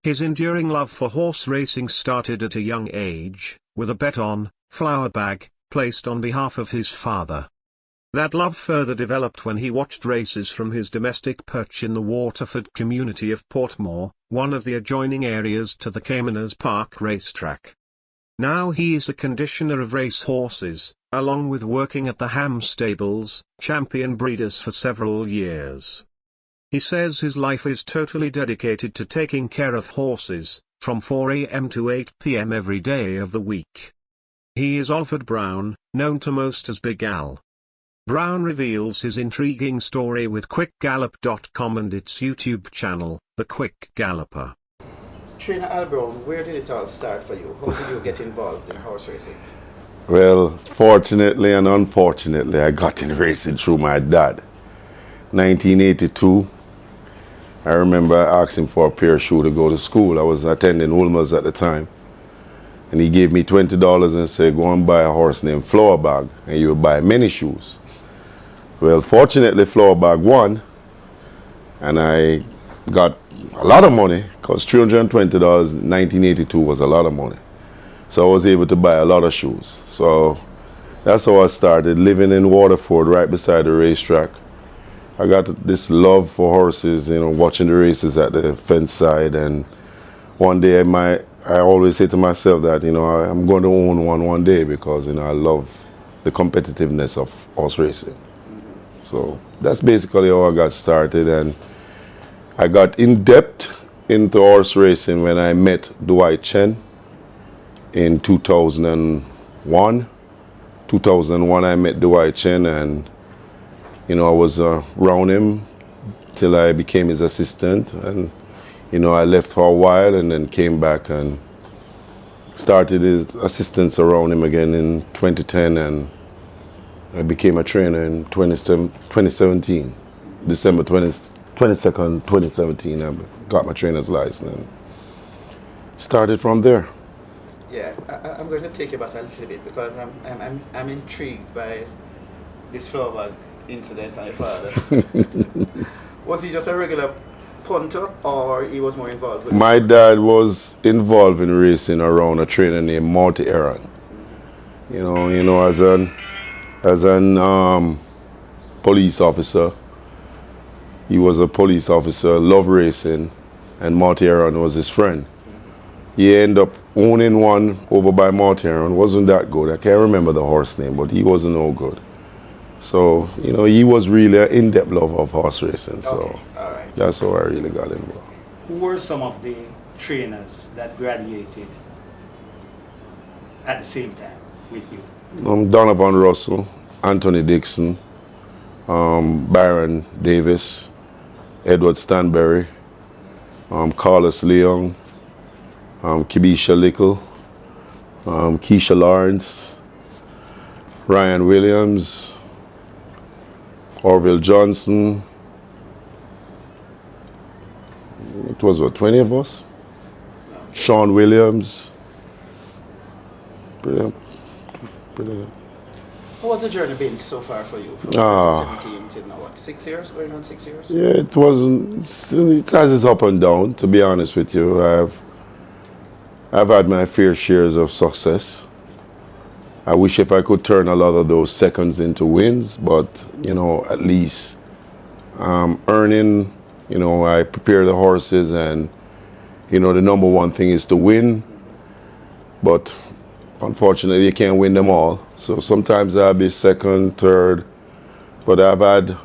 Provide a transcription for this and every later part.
His enduring love for horse racing started at a young age, with a bet on flour bag, placed on behalf of his father. That love further developed when he watched races from his domestic perch in the Waterford community of Portmore, one of the adjoining areas to the Caymanas Park racetrack. Now he is a conditioner of race horses, along with working at the Ham Stables, champion breeders for several years. He says his life is totally dedicated to taking care of horses, from 4 a.m. to 8 p.m. every day of the week. He is Alford Brown, known to most as Big Al. Brown reveals his intriguing story with QuickGallop.com and its YouTube channel, The Quick Galloper. Trainer Al Brown, where did it all start for you? How did you get involved in horse racing? Well, fortunately and unfortunately, I got in racing through my dad. 1982, I remember I asked him for a pair of shoes to go to school. I was attending Ulmer's at the time. And he gave me $20 and said, go and buy a horse named Flowerbag, and you'll buy many shoes. Well, fortunately, Flowerbag won, and I got a lot of money, because $320 in 1982 was a lot of money. So I was able to buy a lot of shoes. So that's how I started, living in Waterford, right beside the racetrack. I got this love for horses, you know, watching the races at the fence side, and one day I always say to myself that, you know, I'm going to own one day, because, you know, I love the competitiveness of horse racing. So that's basically how I got started, and I got in depth into horse racing when I met Dwight Chen in 2001. 2001 I met Dwight Chen, and you know, I was around him till I became his assistant, and you know, I left for a while and then came back and started his assistance around him again in 2010, and I became a trainer in 2017. December 22nd, 2017, I got my trainer's license and started from there. Yeah, I'm going to take you back a little bit, because I'm intrigued by this Flowerbag incident on your father. Was he just a regular punter, or he was more involved with My dad was involved in racing around a trainer named Marty Aaron. You know, as an police officer. He was a police officer, loved racing, and Marty Aaron was his friend. He ended up owning one over by Marty Aaron. Wasn't that good. I can't remember the horse name, but he wasn't no good. So, you know, he was really an in-depth lover of horse racing. So Okay. All right. That's how I really got involved. Who were some of the trainers that graduated at the same time with you? Donovan Russell, Anthony Dixon, Byron Davis, Edward Stanberry, Carlos Leong, Kibisha Lickle, Keisha Lawrence, Ryan Williams, Orville Johnson. It was what, 20 of us? Sean Williams. Pretty. What's the journey been so far for you? From 2017 till now, what, 6 years? Going on 6 years? Yeah, it has its up and down, to be honest with you. I've had my fair shares of success. I wish if I could turn a lot of those seconds into wins, but, you know, at least earning, you know, I prepare the horses, and, you know, the number one thing is to win, but unfortunately you can't win them all. So sometimes I'll be second, third, but I've had,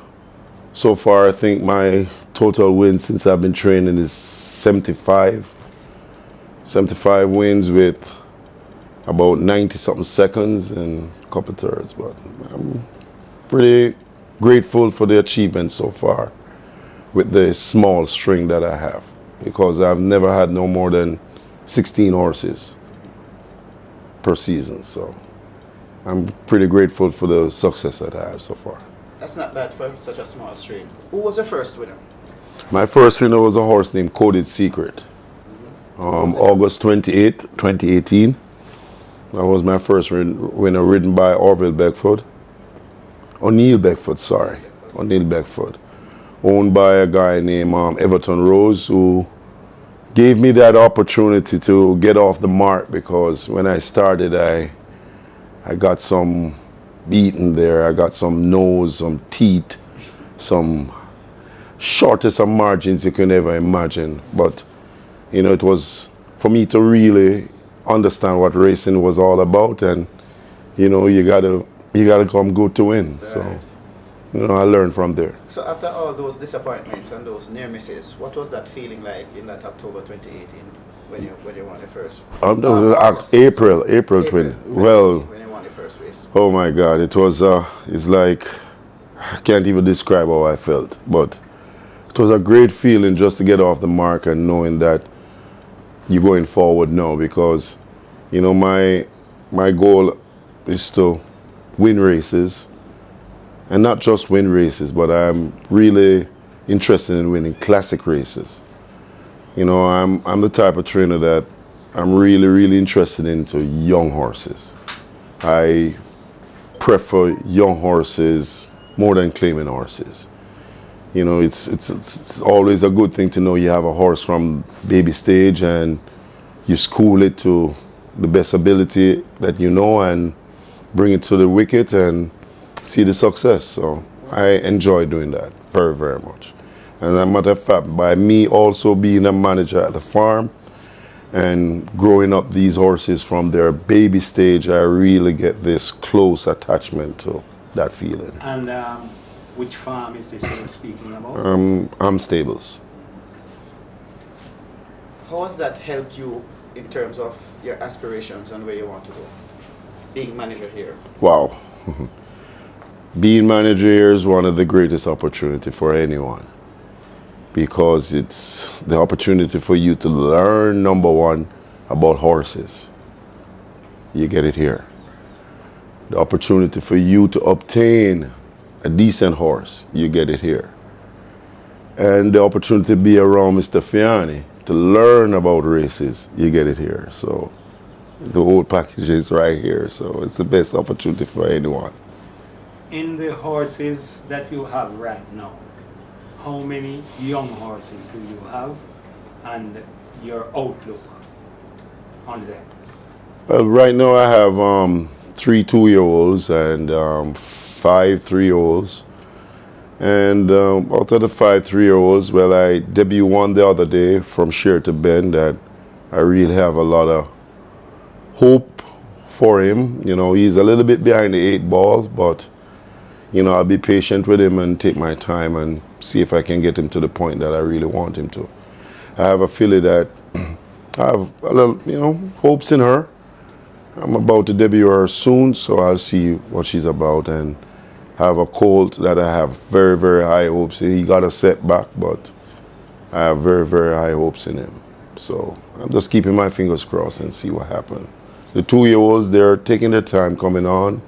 so far, I think my total wins since I've been training is 75 wins with about 90-something seconds and a couple thirds, but I'm pretty grateful for the achievement so far with the small string that I have, because I've never had no more than 16 horses per season, so I'm pretty grateful for the success that I have so far. That's not bad for such a small string. Who was the first winner? My first winner was a horse named Coded Secret. August 28, 2018. That was my first winner, ridden by O'Neill Beckford, owned by a guy named Everton Rose, who gave me that opportunity to get off the mark, because when I started, I got some beaten there. I got some nose, some teeth, some shortest of margins you can ever imagine. But, you know, it was for me to really understand what racing was all about, and, you know, you gotta come good to win. Right. So, you know, I learned from there. So after all those disappointments and those near misses, what was that feeling like in that October 2018 when you won the first? April 20. Well, when you won the first race. oh my God, it was it's like, I can't even describe how I felt, but it was a great feeling just to get off the mark and knowing that you're going forward now, because, you know, my goal is to win races, and not just win races, but I'm really interested in winning classic races. You know, I'm the type of trainer that I'm really interested into young horses. I prefer young horses more than claiming horses. You know, it's always a good thing to know you have a horse from baby stage and you school it to the best ability that you know and bring it to the wicket and see the success. So I enjoy doing that very much. And as a matter of fact, by me also being a manager at the farm and growing up these horses from their baby stage, I really get this close attachment to that feeling. And which farm is this you're speaking about? I'm Stables. How has that helped you in terms of your aspirations and where you want to go? Being manager here. Wow. Being manager here is one of the greatest opportunities for anyone, because it's the opportunity for you to learn, number one, about horses. You get it here. The opportunity for you to obtain a decent horse, you get it here. And the opportunity to be around Mr. Fiani, to learn about races, you get it here. So the whole package is right here. So it's the best opportunity for anyone. In the horses that you have right now, how many young horses do you have, and your outlook on them? Well, right now I have 3 2-year-olds and 5 3-year-olds. And out of the 5 3-year-olds, well, I debuted one the other day from Sheer to Bend that I really have a lot of hope for him. You know, he's a little bit behind the 8 ball, but, you know, I'll be patient with him and take my time and see if I can get him to the point that I really want him to. I have a feeling that I have a little, you know, hopes in her. I'm about to debut her soon, so I'll see what she's about. And have a colt that I have very high hopes in. He got a setback, but I have very high hopes in him. So I'm just keeping my fingers crossed and see what happens. The 2-year-olds, they're taking their time coming on.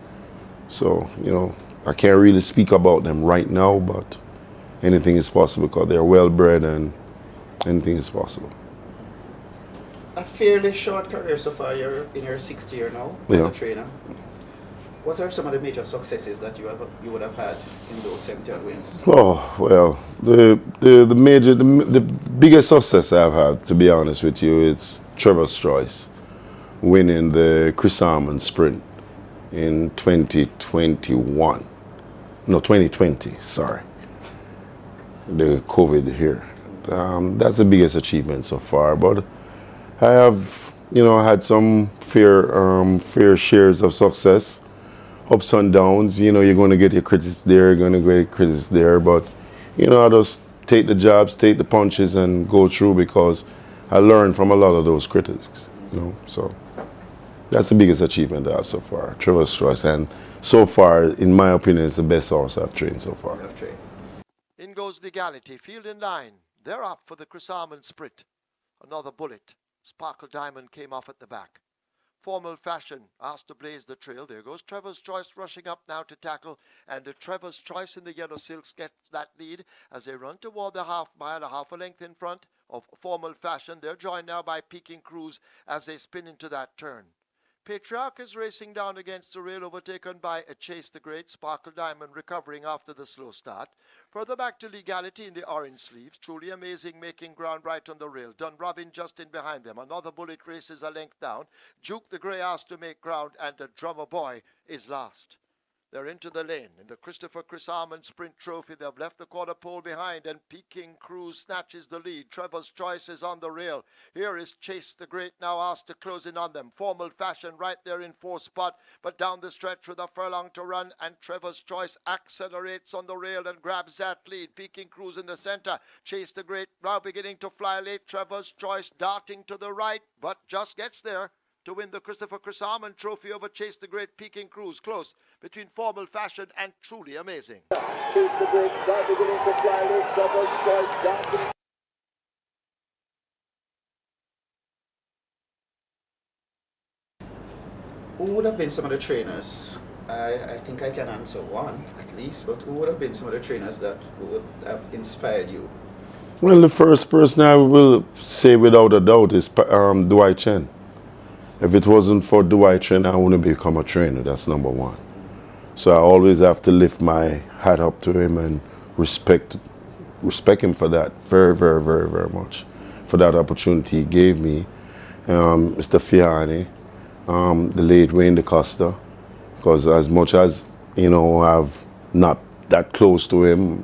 So, you know, I can't really speak about them right now, but anything is possible because they're well bred and anything is possible. A fairly short career so far. You're in your 6th year now as a trainer. What are some of the major successes that you would have had in those 70 wins? Oh, well, the biggest success I've had, to be honest with you, it's Trevor's Choice winning the Chris Armand Sprint in 2021. No, 2020, sorry. The COVID here. That's the biggest achievement so far, but I have, you know, had some fair shares of success. Ups and downs, you know, you're going to get your critics there, you're going to get your critics there, but, you know, I just take the jabs, take the punches and go through, because I learned from a lot of those critics, you know, so that's the biggest achievement I have so far, Trevor's Choice, and so far, in my opinion, it's the best horse I've trained so far. In goes Legality, field in line, they're up for the Chris Armand Sprint, another bullet, Sparkle Diamond came off at the back. Formal Fashion asked to blaze the trail. There goes Trevor's Choice rushing up now to tackle, and the Trevor's Choice in the yellow silks gets that lead as they run toward the half mile, a half a length in front of Formal Fashion. They're joined now by Peking Cruise as they spin into that turn. Patriarch is racing down against the rail, overtaken by a Chase the Great. Sparkle Diamond recovering after the slow start. Further back to Legality in the orange sleeves. Truly Amazing making ground right on the rail. Dunrobin just in behind them. Another Bullet races a length down. Juke the Grey asked to make ground, and the Drummer Boy is last. They're into the lane. In the Christopher Chris Armand Sprint Trophy, they've left the quarter pole behind, and Peking Cruise snatches the lead. Trevor's Choice is on the rail. Here is Chase the Great now asked to close in on them. Formal Fashion right there in fourth spot, but down the stretch with a furlong to run, and Trevor's Choice accelerates on the rail and grabs that lead. Peking Cruise in the center. Chase the Great now beginning to fly late. Trevor's Choice darting to the right, but just gets there to win the Christopher Chris Armand Trophy over Chase the Great. Peking Cruise close between Formal Fashion and Truly Amazing. Chase the Great now beginning to fly late. Trevor's Choice darting. Who would have been some of the trainers? I think I can answer one at least, but who would have been some of the trainers that would have inspired you? Well, the first person I will say without a doubt is Dwight Chen. If it wasn't for Dwight Chen, I wouldn't become a trainer. That's number one. So I always have to lift my hat up to him and respect him for that very, very, very, very much, for that opportunity he gave me. Mr. Fiani, the late Wayne DeCosta, because as much as, you know, I've not that close to him,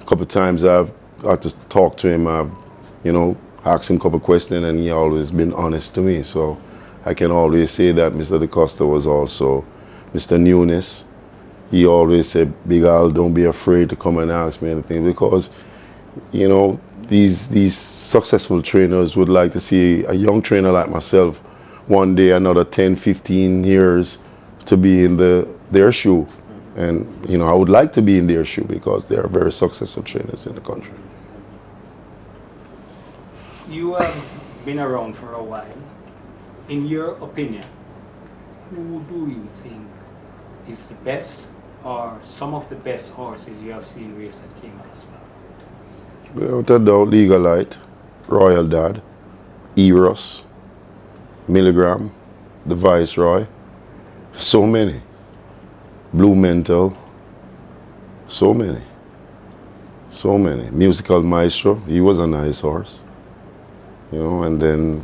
a couple of times I've got to talk to him, I've, you know, asked him a couple of questions, and he always been honest to me. So I can always say that Mr. DeCosta was also Mr. Nunes. He always said, Big Al, don't be afraid to come and ask me anything, because, you know, these successful trainers would like to see a young trainer like myself one day, another 10, 15 years to be in their shoe. And, you know, I would like to be in their shoe because they are very successful trainers in the country. You have been around for a while. In your opinion, who do you think is the best, or some of the best horses you have seen race at Caymanas Park? Without a doubt, Legal Light, Royal Dad, Eros, Milligram, the Viceroy, so many. Blue Mental, so many. So many. Musical Maestro, he was a nice horse. You know, and then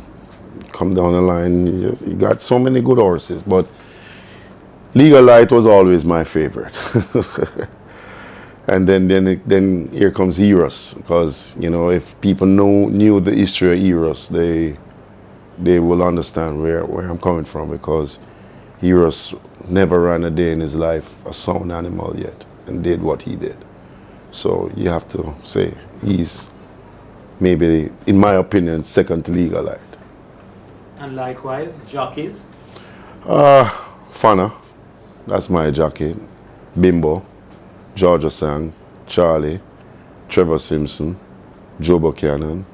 come down the line, you got so many good horses, but Legal Light was always my favorite. And then here comes Eros, because, you know, if people knew the history of Eros, they will understand where I'm coming from, because Eros never ran a day in his life a sound animal yet and did what he did. So you have to say he's maybe, in my opinion, second to Legal Light. And likewise, jockeys? Fana, that's my jockey. Bimbo, Georgia Sang, Charlie, Trevor Simpson, Joe Buchanan,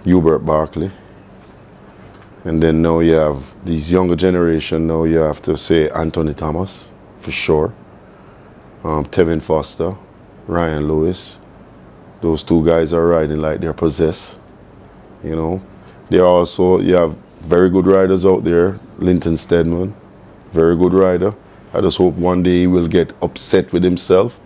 Hubert Barkley. And then now you have these younger generation, now you have to say Anthony Thomas, for sure. Tevin Foster, Ryan Lewis. Those two guys are riding like they're possessed, you know. You have very good riders out there. Linton Stedman, very good rider. I just hope one day he will get upset with himself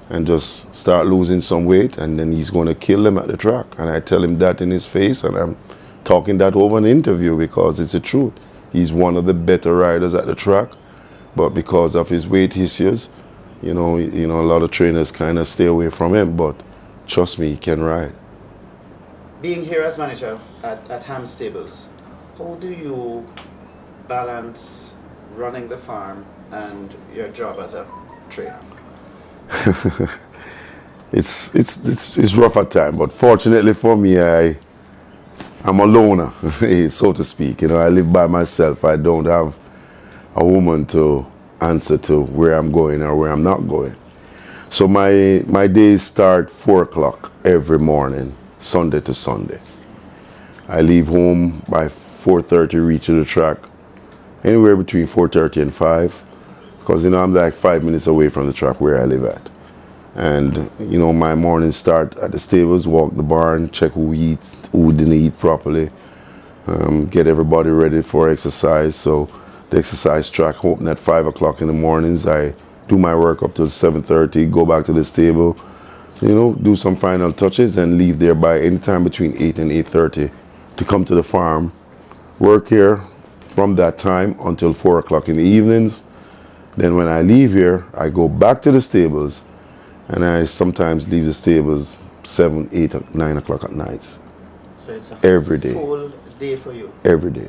and just start losing some weight, and then he's going to kill them at the track. And I tell him that in his face, and I'm talking that over an interview because it's the truth. He's one of the better riders at the track, but because of his weight issues, you know, a lot of trainers kind of stay away from him, but trust me, he can ride. Being here as manager at Ham Stables, how do you balance running the farm and your job as a trainer? It's rough at times, but fortunately for me, I'm a loner, so to speak. You know, I live by myself. I don't have a woman to answer to where I'm going or where I'm not going. So my days start 4 o'clock every morning, Sunday to Sunday. I leave home by 4:30, reach the track, anywhere between 4:30 and 5, because, you know, I'm like 5 minutes away from the track where I live at. And, you know, my mornings start at the stables, walk the barn, check who eats, who didn't eat properly, get everybody ready for exercise. So the exercise track open at 5 o'clock in the mornings. I do my work up till 7:30, go back to the stable, do some final touches and leave there by any time between 8 and 8:30 to come to the farm, work here from that time until 4 o'clock in the evenings. Then when I leave here, I go back to the stables, and I sometimes leave the stables 7, 8, 9 o'clock at nights. So it's a every day. full day for you. Every day.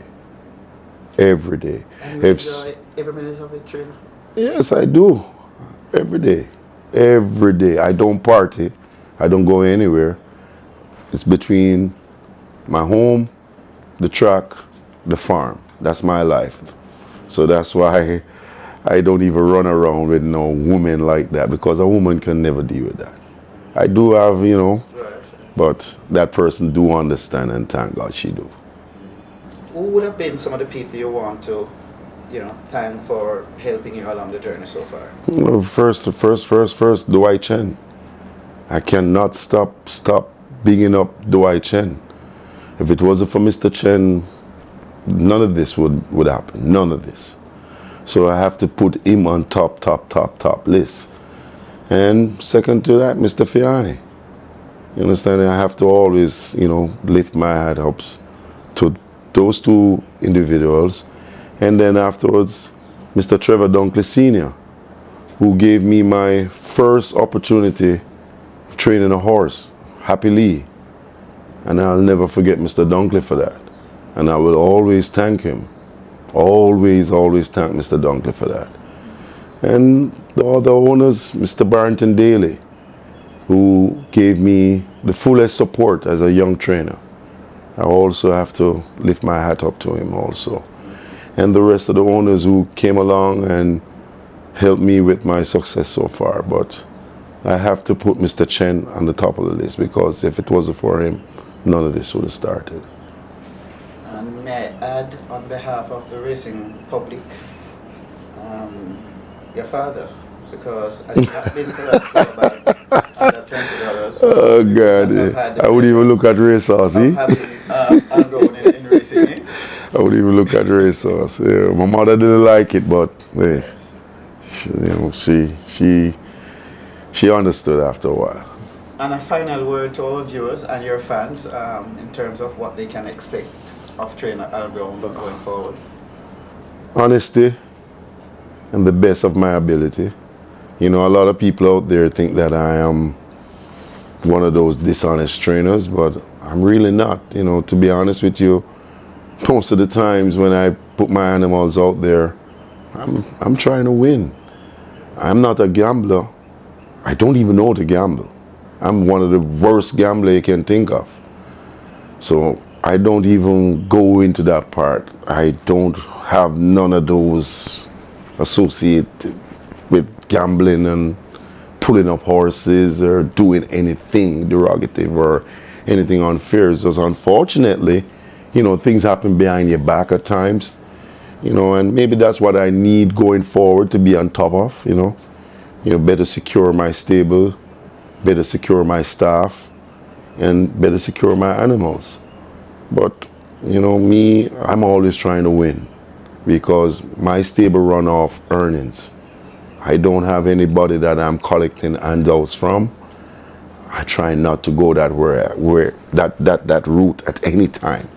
Every day. And you enjoy every minute of it, trainer? Yes, I do. Every day. Every day. I don't party. I don't go anywhere. It's between my home, the track, the farm. That's my life. So that's why I don't even run around with no woman like that, because a woman can never deal with that. I do have, but that person do understand, and thank God she do. Who would have been some of the people you want to, thank for helping you along the journey so far? Well, first, Dwight Chen. I cannot stop bigging up Dwight Chen. If it wasn't for Mr. Chen, none of this would happen. None of this. So I have to put him on top list. And second to that, Mr. Fiani. You understand? I have to always, lift my hat up to those two individuals. And then afterwards, Mr. Trevor Dunkley Sr., who gave me my first opportunity of training a horse, Happy Lee. And I'll never forget Mr. Dunkley for that. And I will always thank him. Always thank Mr. Dunkley for that. And the other owners, Mr. Barrington Daly, who gave me the fullest support as a young trainer. I also have to lift my hat up to him also. And the rest of the owners who came along and helped me with my success so far. But I have to put Mr. Chen on the top of the list, because if it wasn't for him, none of this would have started. And may I add, on behalf of the racing public, your father, because I have been for that for about under $20. Oh God, I wouldn't even look at racehorse, Having in racing, eh? I wouldn't even look at racehorse. Yeah, my mother didn't like it, but hey, she understood after a while. And a final word to our viewers and your fans in terms of what they can expect of trainer Al Brown going forward. Honesty and the best of my ability. A lot of people out there think that I am one of those dishonest trainers, but I'm really not. To be honest with you, most of the times when I put my animals out there, I'm trying to win. I'm not a gambler. I don't even know how to gamble. I'm one of the worst gamblers you can think of. So I don't even go into that part. I don't have none of those associated with gambling and pulling up horses or doing anything derogative or anything unfair. It's just unfortunately, things happen behind your back at times, and maybe that's what I need going forward to be on top of, better secure my stable, better secure my staff, and better secure my animals. But, me, I'm always trying to win, because my stable run off earnings. I don't have anybody that I'm collecting handouts from. I try not to go that that route at any time.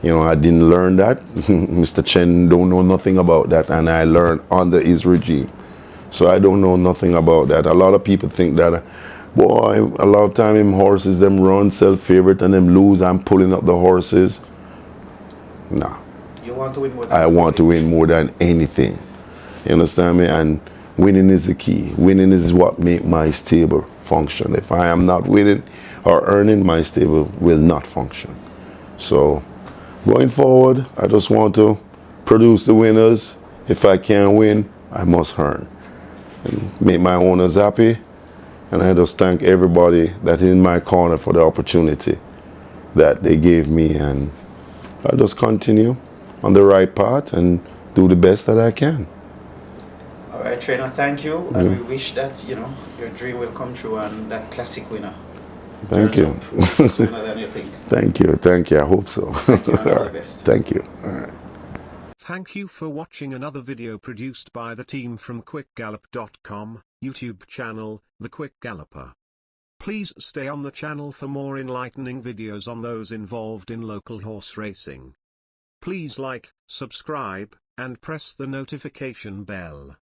I didn't learn that. Mr. Chen don't know nothing about that, and I learned under his regime. So I don't know nothing about that. A lot of people think that, boy, a lot of time them horses, them run, sell favorite, and them lose, I'm pulling up the horses. Nah. You want to win more than I want to win more than anything. You understand me? And winning is the key. Winning is what makes my stable function. If I am not winning or earning, my stable will not function. So going forward, I just want to produce the winners. If I can't win, I must earn and make my owners happy. And I just thank everybody that is in my corner for the opportunity that they gave me. And I just continue on the right path and do the best that I can. All right, trainer, thank you. And we wish that, your dream will come true and that classic winner Thank you. Sooner than you think. Thank you. I hope so. All the best. Thank you. All right. Thank you for watching another video produced by the team from QuickGallop.com, YouTube channel, The Quick Galloper. Please stay on the channel for more enlightening videos on those involved in local horse racing. Please like, subscribe, and press the notification bell.